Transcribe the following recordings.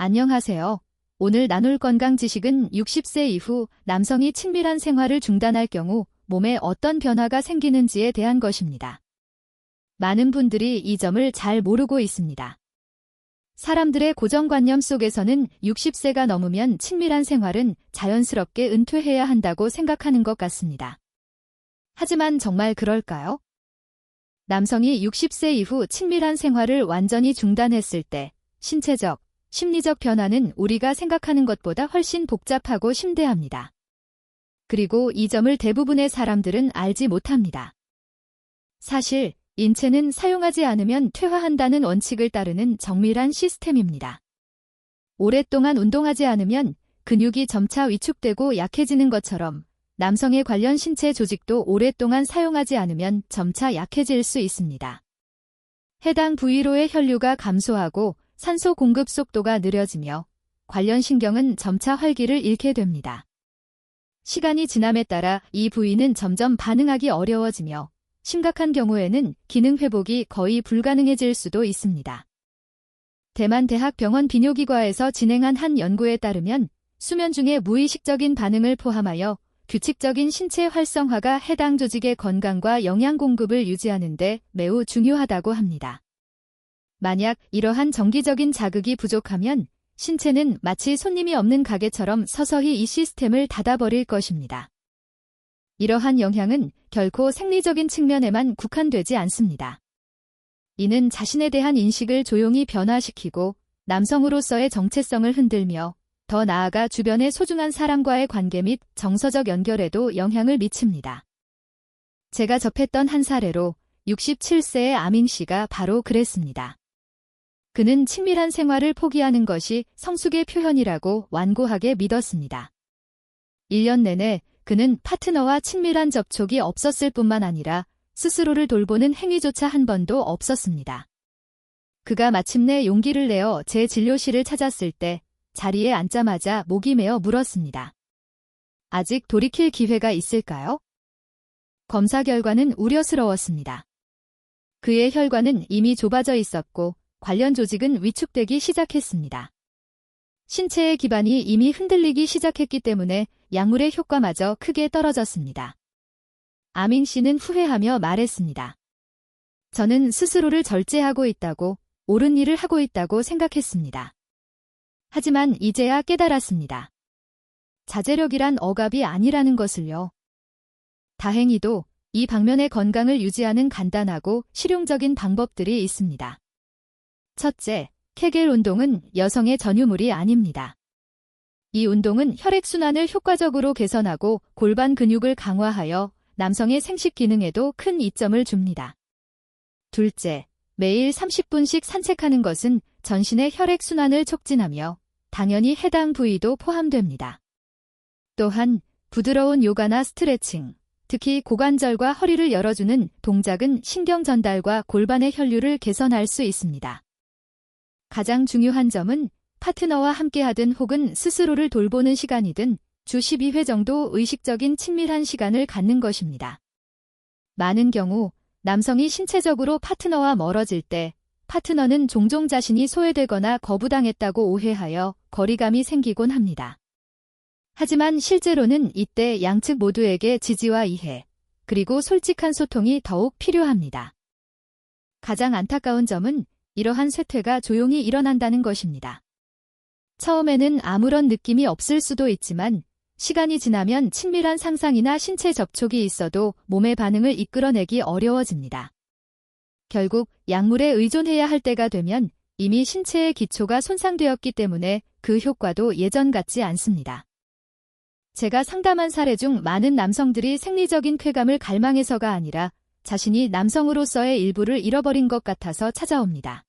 안녕하세요. 오늘 나눌 건강 지식은 60세 이후 남성이 친밀한 생활을 중단할 경우 몸에 어떤 변화가 생기는지에 대한 것입니다. 많은 분들이 이 점을 잘 모르고 있습니다. 사람들의 고정관념 속에서는 60세가 넘으면 친밀한 생활은 자연스럽게 은퇴해야 한다고 생각하는 것 같습니다. 하지만 정말 그럴까요? 남성이 60세 이후 친밀한 생활을 완전히 중단했을 때 신체적, 심리적 변화는 우리가 생각하는 것보다 훨씬 복잡하고 심대합니다. 그리고 이 점을 대부분의 사람들은 알지 못합니다. 사실 인체는 사용하지 않으면 퇴화한다는 원칙을 따르는 정밀한 시스템입니다. 오랫동안 운동하지 않으면 근육이 점차 위축되고 약해지는 것처럼 남성의 관련 신체 조직도 오랫동안 사용하지 않으면 점차 약해질 수 있습니다. 해당 부위로의 혈류가 감소하고 산소 공급 속도가 느려지며 관련 신경은 점차 활기를 잃게 됩니다. 시간이 지남에 따라 이 부위는 점점 반응하기 어려워지며 심각한 경우에는 기능 회복이 거의 불가능해질 수도 있습니다. 대만 대학병원 비뇨기과에서 진행한 한 연구에 따르면 수면 중에 무의식적인 반응을 포함하여 규칙적인 신체 활성화가 해당 조직의 건강과 영양 공급을 유지하는 데 매우 중요하다고 합니다. 만약 이러한 정기적인 자극이 부족하면 신체는 마치 손님이 없는 가게처럼 서서히 이 시스템을 닫아버릴 것입니다. 이러한 영향은 결코 생리적인 측면에만 국한되지 않습니다. 이는 자신에 대한 인식을 조용히 변화시키고 남성으로서의 정체성을 흔들며 더 나아가 주변의 소중한 사람과의 관계 및 정서적 연결에도 영향을 미칩니다. 제가 접했던 한 사례로 67세의 아밍 씨가 바로 그랬습니다. 그는 친밀한 생활을 포기하는 것이 성숙의 표현이라고 완고하게 믿었습니다. 1년 내내 그는 파트너와 친밀한 접촉이 없었을 뿐만 아니라 스스로를 돌보는 행위조차 한 번도 없었습니다. 그가 마침내 용기를 내어 제 진료실을 찾았을 때 자리에 앉자마자 목이 메어 물었습니다. 아직 돌이킬 기회가 있을까요? 검사 결과는 우려스러웠습니다. 그의 혈관은 이미 좁아져 있었고 관련 조직은 위축되기 시작했습니다. 신체의 기반이 이미 흔들리기 시작했기 때문에 약물의 효과마저 크게 떨어졌습니다. 아밍 씨는 후회하며 말했습니다. 저는 스스로를 절제하고 있다고, 옳은 일을 하고 있다고 생각했습니다. 하지만 이제야 깨달았습니다. 자제력이란 억압이 아니라는 것을요. 다행히도 이 방면의 건강을 유지하는 간단하고 실용적인 방법들이 있습니다. 첫째, 케겔 운동은 여성의 전유물이 아닙니다. 이 운동은 혈액순환을 효과적으로 개선하고 골반 근육을 강화하여 남성의 생식 기능에도 큰 이점을 줍니다. 둘째, 매일 30분씩 산책하는 것은 전신의 혈액순환을 촉진하며 당연히 해당 부위도 포함됩니다. 또한 부드러운 요가나 스트레칭, 특히 고관절과 허리를 열어주는 동작은 신경 전달과 골반의 혈류를 개선할 수 있습니다. 가장 중요한 점은 파트너와 함께하든 혹은 스스로를 돌보는 시간이든 주 12회 정도 의식적인 친밀한 시간을 갖는 것입니다. 많은 경우 남성이 신체적으로 파트너와 멀어질 때 파트너는 종종 자신이 소외되거나 거부당했다고 오해하여 거리감이 생기곤 합니다. 하지만 실제로는 이때 양측 모두에게 지지와 이해, 그리고 솔직한 소통이 더욱 필요합니다. 가장 안타까운 점은 이러한 쇠퇴가 조용히 일어난다는 것입니다. 처음에는 아무런 느낌이 없을 수도 있지만 시간이 지나면 친밀한 상상이나 신체 접촉이 있어도 몸의 반응을 이끌어내기 어려워집니다. 결국 약물에 의존해야 할 때가 되면 이미 신체의 기초가 손상되었기 때문에 그 효과도 예전 같지 않습니다. 제가 상담한 사례 중 많은 남성들이 생리적인 쾌감을 갈망해서가 아니라 자신이 남성으로서의 일부를 잃어버린 것 같아서 찾아옵니다.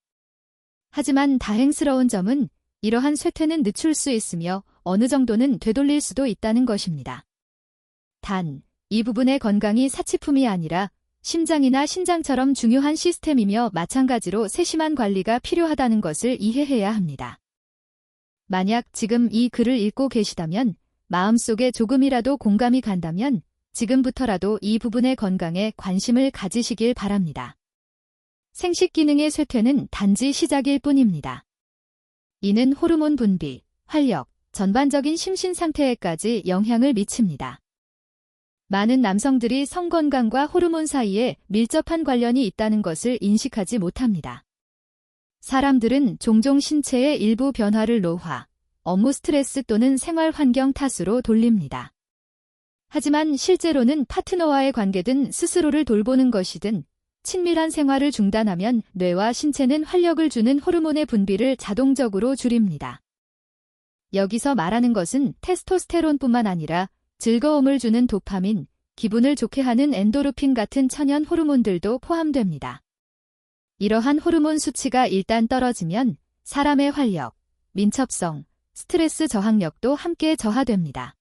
하지만 다행스러운 점은 이러한 쇠퇴는 늦출 수 있으며 어느 정도는 되돌릴 수도 있다는 것입니다. 단, 이 부분의 건강이 사치품이 아니라 심장이나 신장처럼 중요한 시스템이며 마찬가지로 세심한 관리가 필요하다는 것을 이해해야 합니다. 만약 지금 이 글을 읽고 계시다면 마음속에 조금이라도 공감이 간다면 지금부터라도 이 부분의 건강에 관심을 가지시길 바랍니다. 생식 기능의 쇠퇴는 단지 시작일 뿐입니다. 이는 호르몬 분비, 활력, 전반적인 심신 상태에까지 영향을 미칩니다. 많은 남성들이 성 건강과 호르몬 사이에 밀접한 관련이 있다는 것을 인식하지 못합니다. 사람들은 종종 신체의 일부 변화를 노화, 업무 스트레스 또는 생활 환경 탓으로 돌립니다. 하지만 실제로는 파트너와의 관계든 스스로를 돌보는 것이든 친밀한 생활을 중단하면 뇌와 신체는 활력을 주는 호르몬의 분비를 자동적으로 줄입니다. 여기서 말하는 것은 테스토스테론뿐만 아니라 즐거움을 주는 도파민, 기분을 좋게 하는 엔도르핀 같은 천연 호르몬들도 포함됩니다. 이러한 호르몬 수치가 일단 떨어지면 사람의 활력, 민첩성, 스트레스 저항력도 함께 저하됩니다.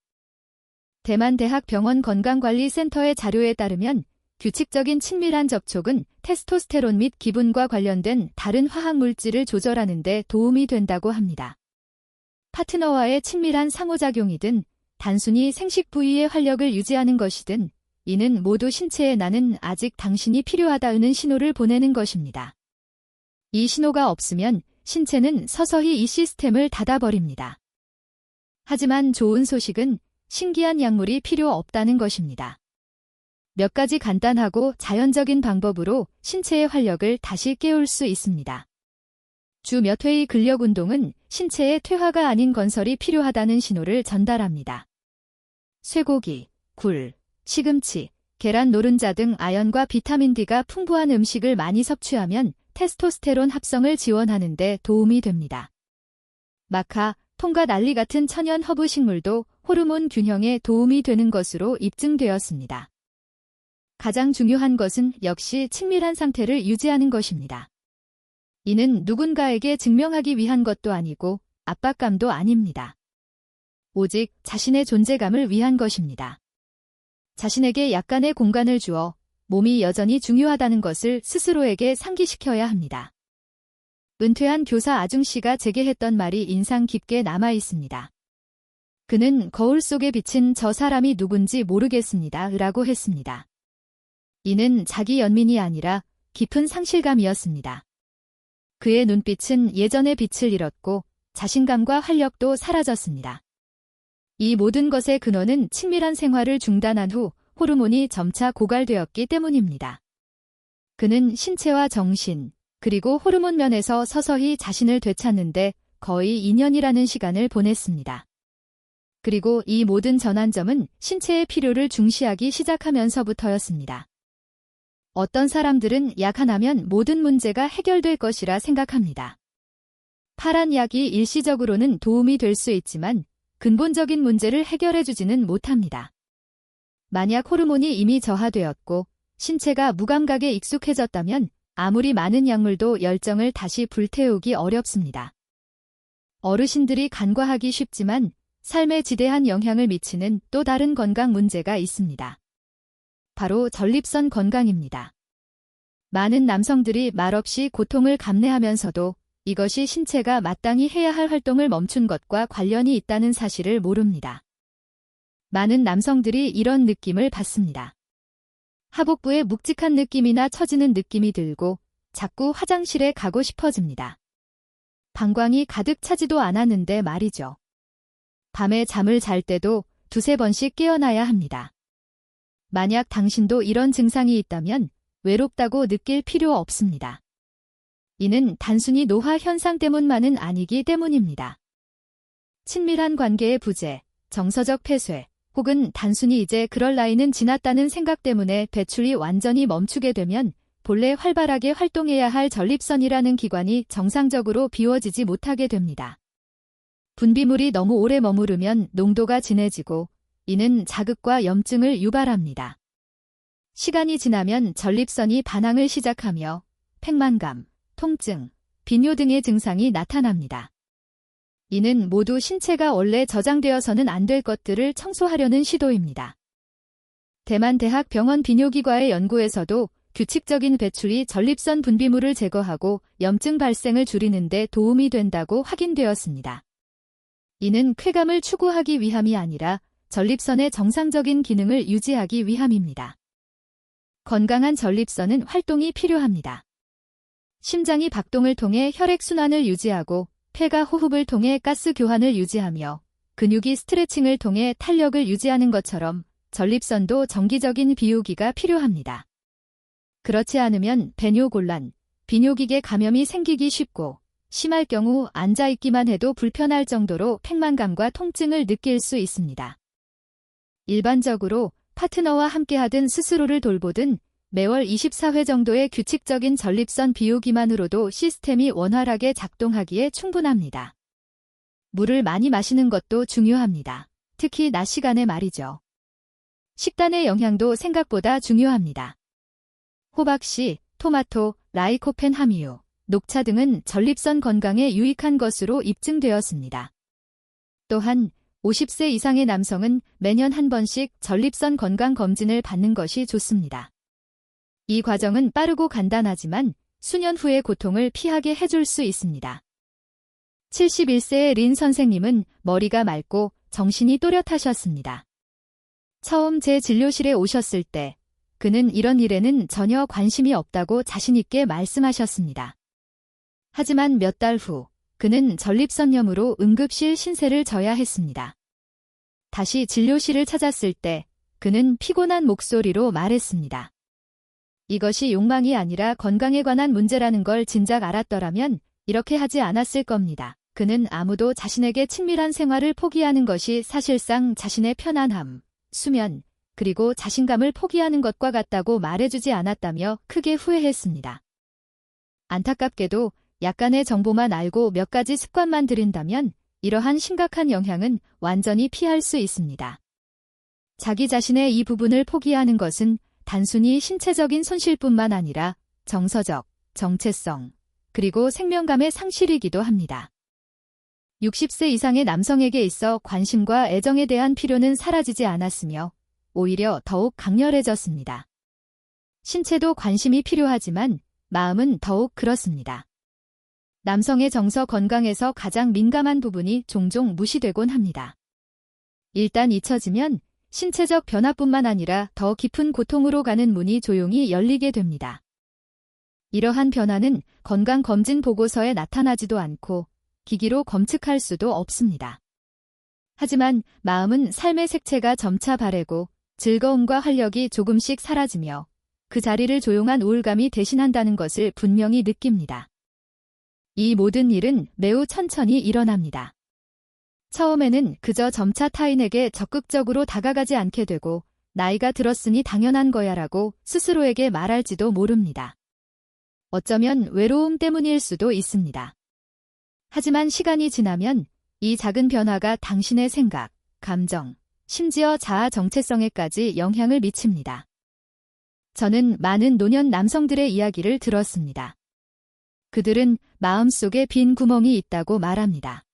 대만대학병원 건강관리센터의 자료에 따르면 규칙적인 친밀한 접촉은 테스토스테론 및 기분과 관련된 다른 화학물질을 조절하는 데 도움이 된다고 합니다. 파트너와의 친밀한 상호작용이든 단순히 생식 부위의 활력을 유지하는 것이든 이는 모두 신체에 나는 아직 당신이 필요하다는 신호를 보내는 것입니다. 이 신호가 없으면 신체는 서서히 이 시스템을 닫아버립니다. 하지만 좋은 소식은 신기한 약물이 필요 없다는 것입니다. 몇 가지 간단하고 자연적인 방법으로 신체의 활력을 다시 깨울 수 있습니다. 주 몇 회의 근력 운동은 신체의 퇴화가 아닌 건설이 필요하다는 신호를 전달합니다. 쇠고기, 굴, 시금치, 계란 노른자 등 아연과 비타민 D가 풍부한 음식을 많이 섭취하면 테스토스테론 합성을 지원하는 데 도움이 됩니다. 마카, 통과 난리 같은 천연 허브 식물도 호르몬 균형에 도움이 되는 것으로 입증되었습니다. 가장 중요한 것은 역시 친밀한 상태를 유지하는 것입니다. 이는 누군가에게 증명하기 위한 것도 아니고 압박감도 아닙니다. 오직 자신의 존재감을 위한 것입니다. 자신에게 약간의 공간을 주어 몸이 여전히 중요하다는 것을 스스로에게 상기시켜야 합니다. 은퇴한 교사 아중씨가 제게 했던 말이 인상 깊게 남아 있습니다. 그는 거울 속에 비친 저 사람이 누군지 모르겠습니다. 라고 했습니다. 이는 자기 연민이 아니라 깊은 상실감이었습니다. 그의 눈빛은 예전의 빛을 잃었고 자신감과 활력도 사라졌습니다. 이 모든 것의 근원은 친밀한 생활을 중단한 후 호르몬이 점차 고갈되었기 때문입니다. 그는 신체와 정신, 그리고 호르몬 면에서 서서히 자신을 되찾는데 거의 2년이라는 시간을 보냈습니다. 그리고 이 모든 전환점은 신체의 필요를 중시하기 시작하면서부터였습니다. 어떤 사람들은 약 하나면 모든 문제가 해결될 것이라 생각합니다. 파란 약이 일시적으로는 도움이 될 수 있지만 근본적인 문제를 해결해주지는 못합니다. 만약 호르몬이 이미 저하되었고 신체가 무감각에 익숙해졌다면 아무리 많은 약물도 열정을 다시 불태우기 어렵습니다. 어르신들이 간과하기 쉽지만 삶에 지대한 영향을 미치는 또 다른 건강 문제가 있습니다. 바로 전립선 건강입니다. 많은 남성들이 말없이 고통을 감내하면서도 이것이 신체가 마땅히 해야 할 활동을 멈춘 것과 관련이 있다는 사실을 모릅니다. 많은 남성들이 이런 느낌을 받습니다. 하복부에 묵직한 느낌이나 처지는 느낌이 들고 자꾸 화장실에 가고 싶어집니다. 방광이 가득 차지도 않았는데 말이죠. 밤에 잠을 잘 때도 두세 번씩 깨어나야 합니다. 만약 당신도 이런 증상이 있다면 외롭다고 느낄 필요 없습니다. 이는 단순히 노화 현상 때문만은 아니기 때문입니다. 친밀한 관계의 부재, 정서적 폐쇄, 혹은 단순히 이제 그럴 나이는 지났다는 생각 때문에 배출이 완전히 멈추게 되면 본래 활발하게 활동해야 할 전립선이라는 기관이 정상적으로 비워지지 못하게 됩니다. 분비물이 너무 오래 머무르면 농도가 진해지고 이는 자극과 염증을 유발합니다. 시간이 지나면 전립선이 반항을 시작하며 팽만감, 통증, 비뇨 등의 증상이 나타납니다. 이는 모두 신체가 원래 저장되어서는 안 될 것들을 청소하려는 시도입니다. 대만대학병원 비뇨기과의 연구에서도 규칙적인 배출이 전립선 분비물을 제거하고 염증 발생을 줄이는 데 도움이 된다고 확인되었습니다. 이는 쾌감을 추구하기 위함이 아니라 전립선의 정상적인 기능을 유지하기 위함입니다. 건강한 전립선은 활동이 필요합니다. 심장이 박동을 통해 혈액순환을 유지하고 폐가 호흡을 통해 가스 교환을 유지하며 근육이 스트레칭을 통해 탄력을 유지하는 것처럼 전립선도 정기적인 비우기가 필요합니다. 그렇지 않으면 배뇨곤란, 비뇨기계 감염이 생기기 쉽고 심할 경우 앉아있기만 해도 불편할 정도로 팽만감과 통증을 느낄 수 있습니다. 일반적으로 파트너와 함께하든 스스로를 돌보든 매월 24회 정도의 규칙적인 전립선 비우기만으로도 시스템이 원활하게 작동하기에 충분합니다. 물을 많이 마시는 것도 중요합니다. 특히 낮 시간에 말이죠. 식단의 영양도 생각보다 중요합니다. 호박씨, 토마토, 라이코펜 함유, 녹차 등은 전립선 건강에 유익한 것으로 입증되었습니다. 또한 50세 이상의 남성은 매년 한 번씩 전립선 건강 검진을 받는 것이 좋습니다. 이 과정은 빠르고 간단하지만 수년 후의 고통을 피하게 해줄 수 있습니다. 71세의 린 선생님은 머리가 맑고 정신이 또렷하셨습니다. 처음 제 진료실에 오셨을 때 그는 이런 일에는 전혀 관심이 없다고 자신있게 말씀하셨습니다. 하지만 몇 달 후 그는 전립선염으로 응급실 신세를 져야 했습니다. 다시 진료실을 찾았을 때 그는 피곤한 목소리로 말했습니다. 이것이 욕망이 아니라 건강에 관한 문제라는 걸 진작 알았더라면 이렇게 하지 않았을 겁니다. 그는 아무도 자신에게 친밀한 생활을 포기하는 것이 사실상 자신의 편안함, 수면, 그리고 자신감을 포기하는 것과 같다고 말해주지 않았다며 크게 후회했습니다. 안타깝게도 약간의 정보만 알고 몇 가지 습관만 들인다면 이러한 심각한 영향은 완전히 피할 수 있습니다. 자기 자신의 이 부분을 포기하는 것은 단순히 신체적인 손실뿐만 아니라 정서적, 정체성, 그리고 생명감의 상실이기도 합니다. 60세 이상의 남성에게 있어 관심과 애정에 대한 필요는 사라지지 않았으며 오히려 더욱 강렬해졌습니다. 신체도 관심이 필요하지만 마음은 더욱 그렇습니다. 남성의 정서 건강에서 가장 민감한 부분이 종종 무시되곤 합니다. 일단 잊혀지면 신체적 변화뿐만 아니라 더 깊은 고통으로 가는 문이 조용히 열리게 됩니다. 이러한 변화는 건강검진 보고서에 나타나지도 않고 기기로 검측할 수도 없습니다. 하지만 마음은 삶의 색채가 점차 바래고 즐거움과 활력이 조금씩 사라지며 그 자리를 조용한 우울감이 대신한다는 것을 분명히 느낍니다. 이 모든 일은 매우 천천히 일어납니다. 처음에는 그저 점차 타인에게 적극적으로 다가가지 않게 되고 나이가 들었으니 당연한 거야라고 스스로에게 말할지도 모릅니다. 어쩌면 외로움 때문일 수도 있습니다. 하지만 시간이 지나면 이 작은 변화가 당신의 생각, 감정, 심지어 자아 정체성에까지 영향을 미칩니다. 저는 많은 노년 남성들의 이야기를 들었습니다. 그들은 마음속에 빈 구멍이 있다고 말합니다.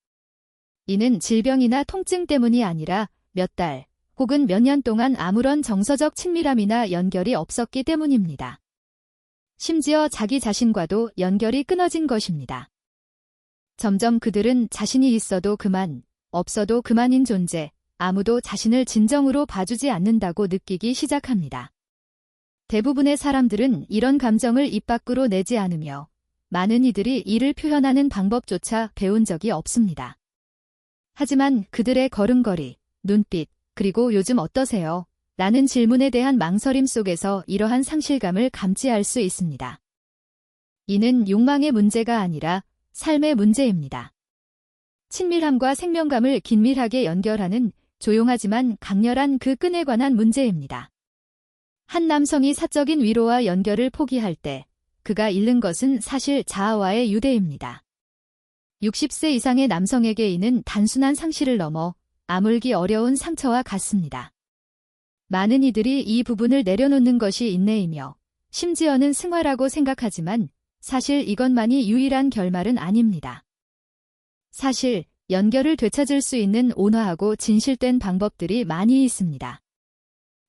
이는 질병이나 통증 때문이 아니라 몇 달 혹은 몇 년 동안 아무런 정서적 친밀함이나 연결이 없었기 때문입니다. 심지어 자기 자신과도 연결이 끊어진 것입니다. 점점 그들은 자신이 있어도 그만, 없어도 그만인 존재, 아무도 자신을 진정으로 봐주지 않는다고 느끼기 시작합니다. 대부분의 사람들은 이런 감정을 입 밖으로 내지 않으며 많은 이들이 이를 표현하는 방법조차 배운 적이 없습니다. 하지만 그들의 걸음걸이, 눈빛, 그리고 요즘 어떠세요? 라는 질문에 대한 망설임 속에서 이러한 상실감을 감지할 수 있습니다. 이는 욕망의 문제가 아니라 삶의 문제입니다. 친밀함과 생명감을 긴밀하게 연결하는 조용하지만 강렬한 그 끈에 관한 문제입니다. 한 남성이 사적인 위로와 연결을 포기할 때 그가 잃는 것은 사실 자아와의 유대입니다. 60세 이상의 남성에게 이는 단순한 상실을 넘어 아물기 어려운 상처와 같습니다. 많은 이들이 이 부분을 내려놓는 것이 인내이며 심지어는 승화라고 생각하지만 사실 이것만이 유일한 결말은 아닙니다. 사실 연결을 되찾을 수 있는 온화하고 진실된 방법들이 많이 있습니다.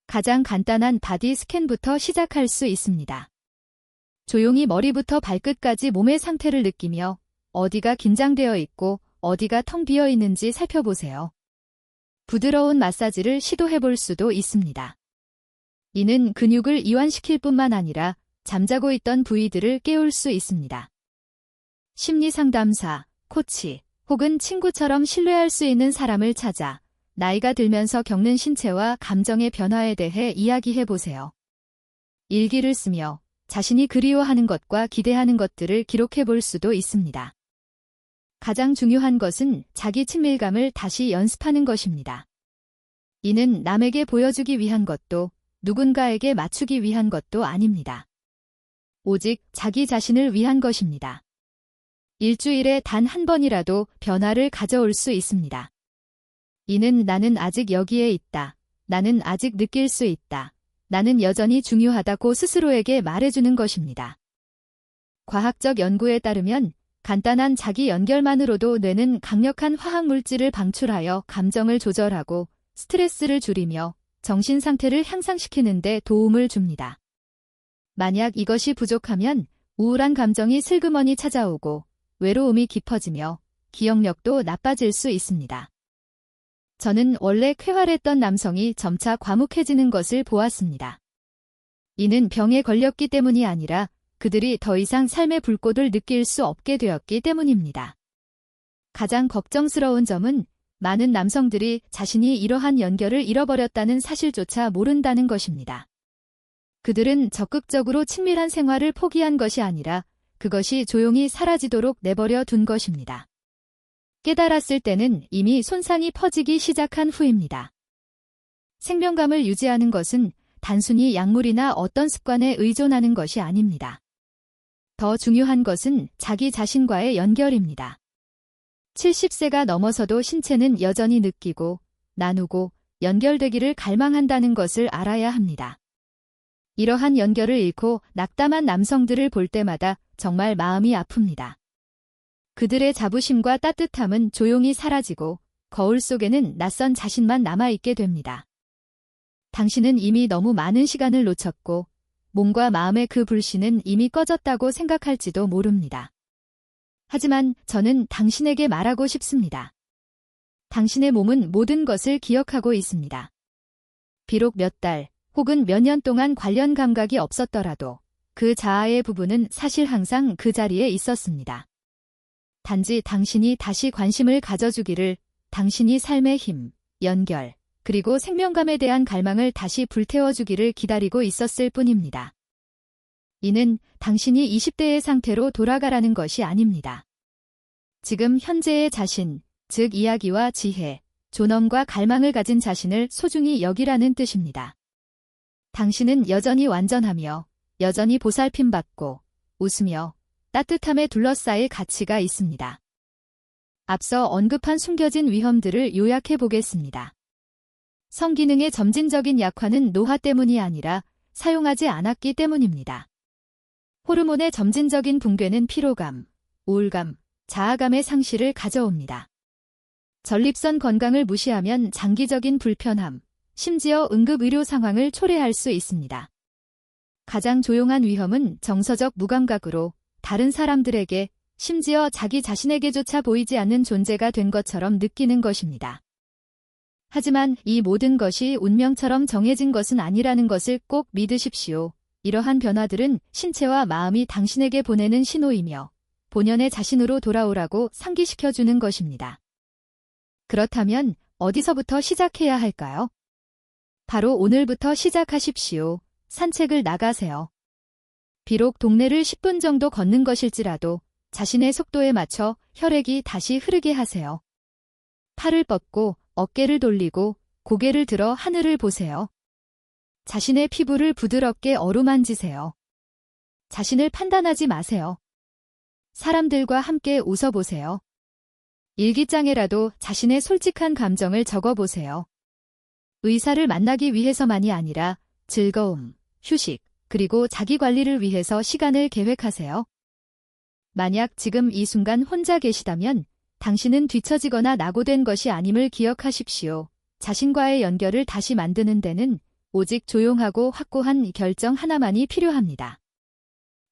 가장 간단한 바디 스캔부터 시작할 수 있습니다. 조용히 머리부터 발끝까지 몸의 상태를 느끼며 어디가 긴장되어 있고 어디가 텅 비어 있는지 살펴보세요. 부드러운 마사지를 시도해볼 수도 있습니다. 이는 근육을 이완시킬 뿐만 아니라 잠자고 있던 부위들을 깨울 수 있습니다. 심리상담사, 코치 혹은 친구처럼 신뢰할 수 있는 사람을 찾아 나이가 들면서 겪는 신체와 감정의 변화에 대해 이야기해 보세요. 일기를 쓰며 자신이 그리워하는 것과 기대하는 것들을 기록해 볼 수도 있습니다. 가장 중요한 것은 자기 친밀감을 다시 연습하는 것입니다. 이는 남에게 보여주기 위한 것도 누군가에게 맞추기 위한 것도 아닙니다. 오직 자기 자신을 위한 것입니다. 일주일에 단 한 번이라도 변화를 가져올 수 있습니다. 이는 나는 아직 여기에 있다. 나는 아직 느낄 수 있다. 나는 여전히 중요하다고 스스로에게 말해주는 것입니다. 과학적 연구에 따르면 간단한 자기 연결만으로도 뇌는 강력한 화학물질을 방출하여 감정을 조절하고 스트레스를 줄이며 정신 상태를 향상시키는 데 도움을 줍니다. 만약 이것이 부족하면 우울한 감정이 슬그머니 찾아오고 외로움이 깊어지며 기억력도 나빠질 수 있습니다. 저는 원래 쾌활했던 남성이 점차 과묵해지는 것을 보았습니다. 이는 병에 걸렸기 때문이 아니라 그들이 더 이상 삶의 불꽃을 느낄 수 없게 되었기 때문입니다. 가장 걱정스러운 점은 많은 남성들이 자신이 이러한 연결을 잃어버렸다는 사실조차 모른다는 것입니다. 그들은 적극적으로 친밀한 생활을 포기한 것이 아니라 그것이 조용히 사라지도록 내버려 둔 것입니다. 깨달았을 때는 이미 손상이 퍼지기 시작한 후입니다. 생명감을 유지하는 것은 단순히 약물이나 어떤 습관에 의존하는 것이 아닙니다. 더 중요한 것은 자기 자신과의 연결입니다. 70세가 넘어서도 신체는 여전히 느끼고, 나누고, 연결되기를 갈망한다는 것을 알아야 합니다. 이러한 연결을 잃고 낙담한 남성들을 볼 때마다 정말 마음이 아픕니다. 그들의 자부심과 따뜻함은 조용히 사라지고 거울 속에는 낯선 자신만 남아있게 됩니다. 당신은 이미 너무 많은 시간을 놓쳤고 몸과 마음의 그 불씨는 이미 꺼졌다고 생각할지도 모릅니다. 하지만 저는 당신에게 말하고 싶습니다. 당신의 몸은 모든 것을 기억하고 있습니다. 비록 몇 달 혹은 몇 년 동안 관련 감각이 없었더라도 그 자아의 부분은 사실 항상 그 자리에 있었습니다. 단지 당신이 다시 관심을 가져주기를, 당신이 삶의 힘, 연결, 그리고 생명감에 대한 갈망을 다시 불태워주기를 기다리고 있었을 뿐입니다. 이는 당신이 20대의 상태로 돌아가라는 것이 아닙니다. 지금 현재의 자신, 즉 이야기와 지혜, 존엄과 갈망을 가진 자신을 소중히 여기라는 뜻입니다. 당신은 여전히 완전하며 여전히 보살핌받고 웃으며 따뜻함에 둘러싸일 가치가 있습니다. 앞서 언급한 숨겨진 위험들을 요약해 보겠습니다. 성기능의 점진적인 약화는 노화 때문이 아니라 사용하지 않았기 때문입니다. 호르몬의 점진적인 붕괴는 피로감, 우울감, 자아감의 상실을 가져옵니다. 전립선 건강을 무시하면 장기적인 불편함, 심지어 응급의료 상황을 초래할 수 있습니다. 가장 조용한 위험은 정서적 무감각으로 다른 사람들에게, 심지어 자기 자신에게조차 보이지 않는 존재가 된 것처럼 느끼는 것입니다. 하지만 이 모든 것이 운명처럼 정해진 것은 아니라는 것을 꼭 믿으십시오. 이러한 변화들은 신체와 마음이 당신에게 보내는 신호이며 본연의 자신으로 돌아오라고 상기시켜주는 것입니다. 그렇다면 어디서부터 시작해야 할까요? 바로 오늘부터 시작하십시오. 산책을 나가세요. 비록 동네를 10분 정도 걷는 것일지라도 자신의 속도에 맞춰 혈액이 다시 흐르게 하세요. 팔을 뻗고 어깨를 돌리고 고개를 들어 하늘을 보세요. 자신의 피부를 부드럽게 어루만지세요. 자신을 판단하지 마세요. 사람들과 함께 웃어보세요. 일기장에라도 자신의 솔직한 감정을 적어보세요. 의사를 만나기 위해서만이 아니라 즐거움, 휴식, 그리고 자기 관리를 위해서 시간을 계획하세요. 만약 지금 이 순간 혼자 계시다면 당신은 뒤처지거나 낙오된 것이 아님을 기억하십시오. 자신과의 연결을 다시 만드는 데는 오직 조용하고 확고한 결정 하나만이 필요합니다.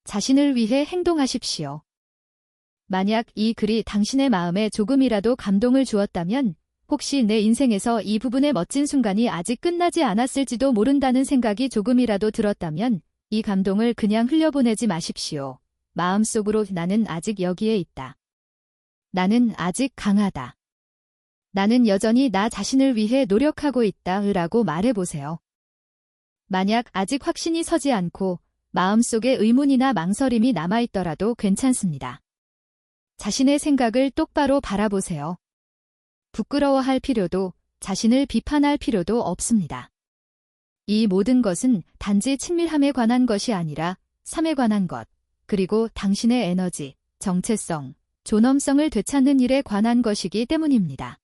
자신을 위해 행동하십시오. 만약 이 글이 당신의 마음에 조금이라도 감동을 주었다면 혹시 내 인생에서 이 부분의 멋진 순간이 아직 끝나지 않았을지도 모른다는 생각이 조금이라도 들었다면 이 감동을 그냥 흘려보내지 마십시오. 마음속으로 나는 아직 여기에 있다. 나는 아직 강하다. 나는 여전히 나 자신을 위해 노력하고 있다. 라고 말해보세요. 만약 아직 확신이 서지 않고 마음속에 의문이나 망설임이 남아있더라도 괜찮습니다. 자신의 생각을 똑바로 바라보세요. 부끄러워할 필요도 자신을 비판할 필요도 없습니다. 이 모든 것은 단지 친밀함에 관한 것이 아니라 삶에 관한 것, 그리고 당신의 에너지, 정체성, 존엄성을 되찾는 일에 관한 것이기 때문입니다.